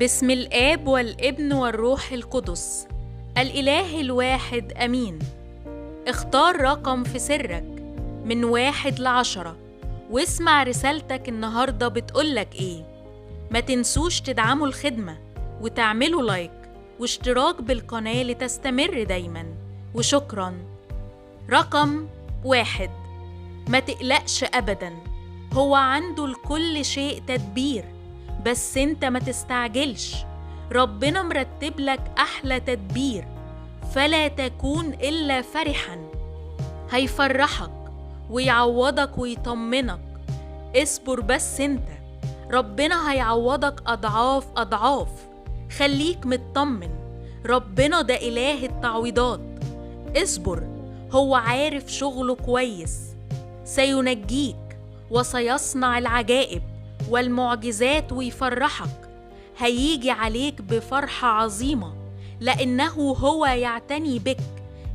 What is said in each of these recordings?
باسم الآب والابن والروح القدس، الإله الواحد أمين. اختار رقم في سرك من 1 ل10 واسمع رسالتك النهاردة بتقولك إيه. ما تنسوش تدعموا الخدمة وتعملوا لايك واشتراك بالقناة لتستمر دايما، وشكرا. رقم 1. ما تقلقش أبدا، هو عنده لكل شيء تدبير، بس انت ما تستعجلش. ربنا مرتب لك أحلى تدبير، فلا تكون إلا فرحا. هيفرحك ويعوضك ويطمنك. اصبر بس انت، ربنا هيعوضك أضعاف أضعاف. خليك مطمن، ربنا ده إله التعويضات. اصبر، هو عارف شغله كويس. سينجيك وسيصنع العجائب والمعجزات ويفرحك. هيجي عليك بفرحة عظيمة، لأنه هو يعتني بك،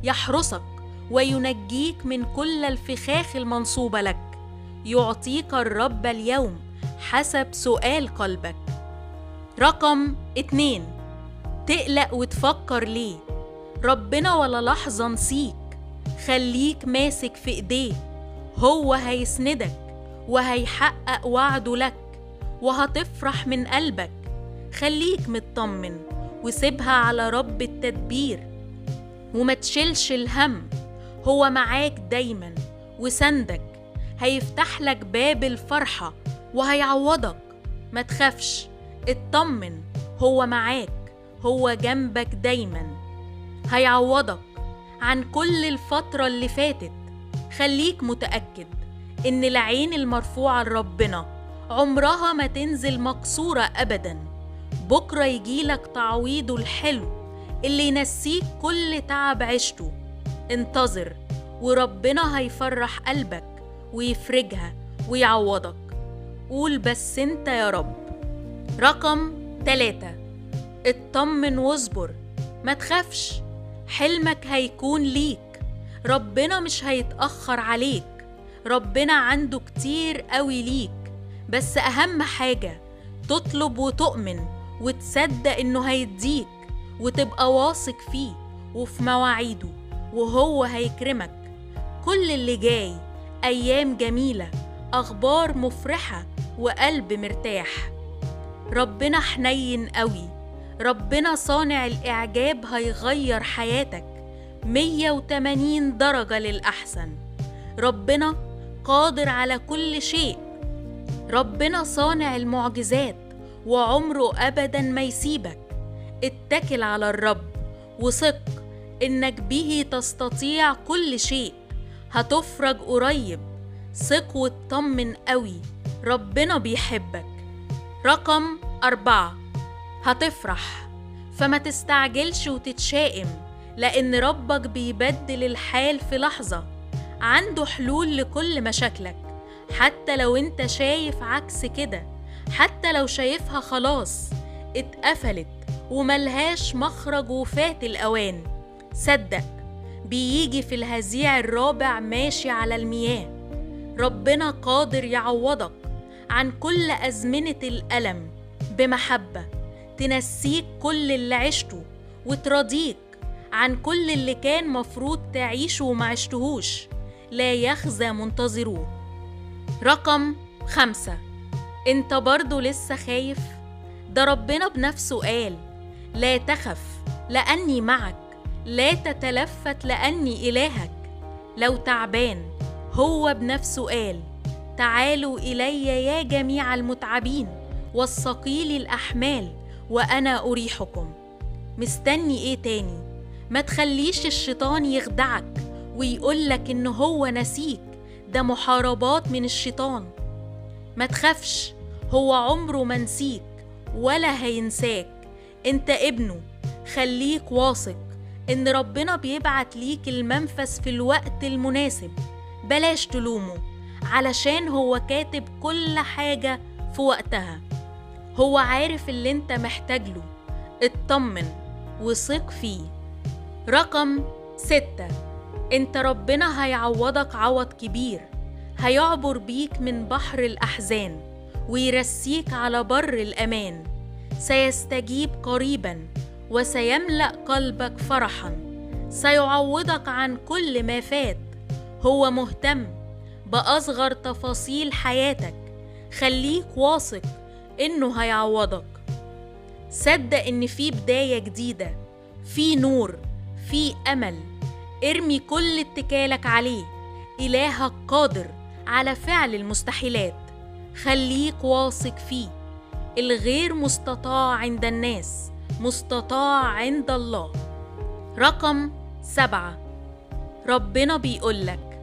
يحرسك وينجيك من كل الفخاخ المنصوبة لك. يعطيك الرب اليوم حسب سؤال قلبك. رقم 2. تقلق وتفكر ليه؟ ربنا ولا لحظة نسيك. خليك ماسك في ايديه، هو هيسندك وهيحقق وعده لك، وهتفرح من قلبك. خليك مطمن وسيبها على رب التدبير، وما تشيلش الهم. هو معاك دايما وسندك، هيفتح لك باب الفرحة وهيعوضك. ما تخافش، اطمن، هو معاك، هو جنبك دايما. هيعوضك عن كل الفترة اللي فاتت. خليك متأكد إن العين المرفوعة لربنا عمرها ما تنزل مكسورة أبدا. بكرة يجيلك تعويضه الحلو اللي ينسيك كل تعب عشته. انتظر، وربنا هيفرح قلبك ويفرجها ويعوضك. قول بس انت يا رب. رقم 3. اطمن واصبر، ما تخافش، حلمك هيكون ليك. ربنا مش هيتأخر عليك، ربنا عنده كتير قوي ليك. بس أهم حاجة تطلب وتؤمن وتصدق إنه هيديك، وتبقى واثق فيه وفي مواعيده، وهو هيكرمك. كل اللي جاي أيام جميلة، أخبار مفرحة وقلب مرتاح. ربنا حنين قوي، ربنا صانع الإعجاب، هيغير حياتك 180 درجة للأحسن. ربنا قادر على كل شيء، ربنا صانع المعجزات وعمره أبدا ما يسيبك. اتكل على الرب وثق إنك به تستطيع كل شيء. هتفرج قريب، ثق واطمن قوي، ربنا بيحبك. رقم 4. هتفرح، فما تستعجلش وتتشائم، لأن ربك بيبدل الحال في لحظة. عنده حلول لكل مشاكلك، حتى لو انت شايف عكس كده، حتى لو شايفها خلاص اتقفلت وملهاش مخرج وفات الأوان. صدق، بيجي في الهزيع الرابع ماشي على المياه. ربنا قادر يعوضك عن كل أزمنة الألم بمحبة، تنسيك كل اللي عشته وترضيك عن كل اللي كان مفروض تعيشه وما عشتهوش. لا يخزى منتظروه. رقم 5. انت برضو لسه خايف؟ ده ربنا بنفسه قال: لا تخف لأني معك، لا تتلفت لأني إلهك. لو تعبان، هو بنفسه قال: تعالوا إلي يا جميع المتعبين والثقيل الأحمال وأنا أريحكم. مستني إيه تاني؟ ما تخليش الشيطان يخدعك ويقولك إنه هو نسيك، ده محاربات من الشيطان. ما تخافش، هو عمره ما نسيك ولا هينساك. انت ابنه، خليك واثق إن ربنا بيبعت ليك المنفذ في الوقت المناسب. بلاش تلومه، علشان هو كاتب كل حاجة في وقتها. هو عارف اللي انت محتاج له. اطمن وثق فيه. رقم 6. انت ربنا هيعوضك عوض كبير، هيعبر بيك من بحر الأحزان ويرسيك على بر الأمان. سيستجيب قريبا وسيملأ قلبك فرحا. سيعوضك عن كل ما فات. هو مهتم بأصغر تفاصيل حياتك. خليك واثق إنه هيعوضك. صدق إن في بداية جديدة، في نور، في أمل. ارمي كل اتكالك عليه. إلهك قادر على فعل المستحيلات. خليك واثق فيه. الغير مستطاع عند الناس مستطاع عند الله. رقم 7. ربنا بيقولك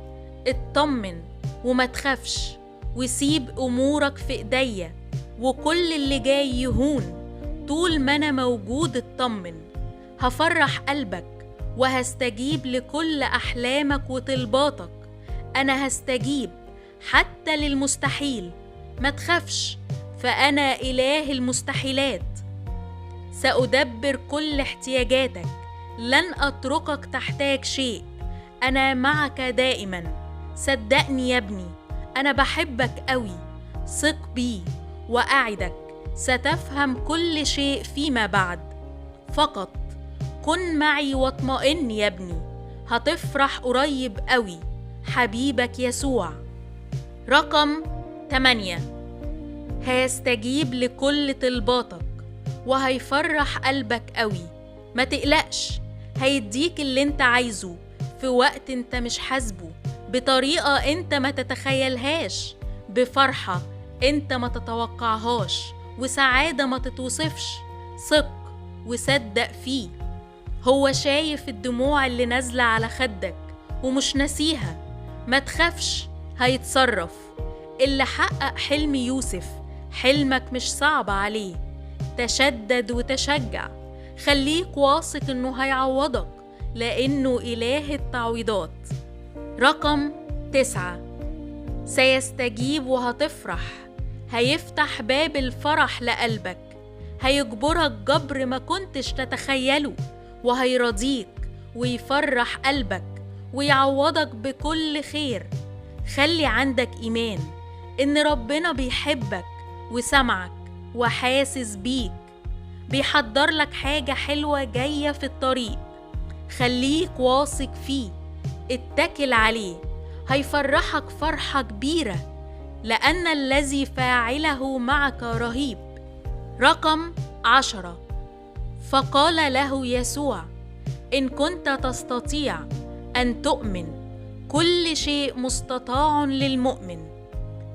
اطمن وما تخافش، وسيب أمورك في إيديا، وكل اللي جاي يهون. طول ما أنا موجود اطمن. هفرح قلبك وهستجيب لكل أحلامك وطلباتك. أنا هستجيب حتى للمستحيل. ما تخافش، فأنا إله المستحيلات. سأدبر كل احتياجاتك. لن أتركك تحتاج شيء. أنا معك دائما. صدقني يا ابني، أنا بحبك قوي. ثق بي وأعدك ستفهم كل شيء فيما بعد. فقط كن معي واطمئن يا ابني. هتفرح قريب قوي. حبيبك يسوع. رقم 8. هيستجيب لكل طلباتك وهيفرح قلبك قوي. ما تقلقش، هيديك اللي انت عايزه في وقت انت مش حاسبه، بطريقة انت ما تتخيلهاش، بفرحة انت ما تتوقعهاش، وسعادة ما تتوصفش. ثق وصدق فيه. هو شايف الدموع اللي نازلة على خدك ومش ناسيها. ما تخافش، هيتصرف. اللي حقق حلم يوسف، حلمك مش صعب عليه. تشدد وتشجع. خليك واثق انه هيعوضك، لانه اله التعويضات. رقم 9. سيستجيب وهتفرح. هيفتح باب الفرح لقلبك. هيجبرك جبر ما كنتش تتخيله، وهيرضيك ويفرح قلبك ويعوضك بكل خير. خلي عندك إيمان إن ربنا بيحبك وسمعك وحاسس بيك. بيحضر لك حاجة حلوة جاية في الطريق. خليك واثق فيه. اتكل عليه. هيفرحك فرحة كبيرة، لأن الذي فاعله معك رهيب. رقم 10. فقال له يسوع: إن كنت تستطيع أن تؤمن، كل شيء مستطاع للمؤمن.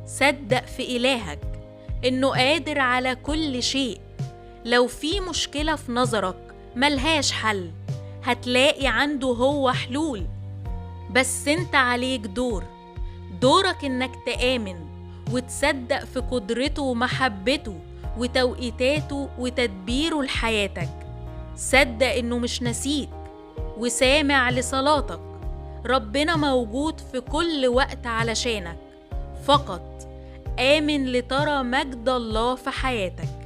صدق في إلهك إنه قادر على كل شيء. لو في مشكلة في نظرك ملهاش حل، هتلاقي عنده هو حلول. بس انت عليك دورك انك تآمن وتصدق في قدرته ومحبته وتوقيتاته وتدبيره لحياتك. صدق انه مش نسيك وسامع لصلاتك. ربنا موجود في كل وقت علشانك. فقط آمن لترى مجد الله في حياتك.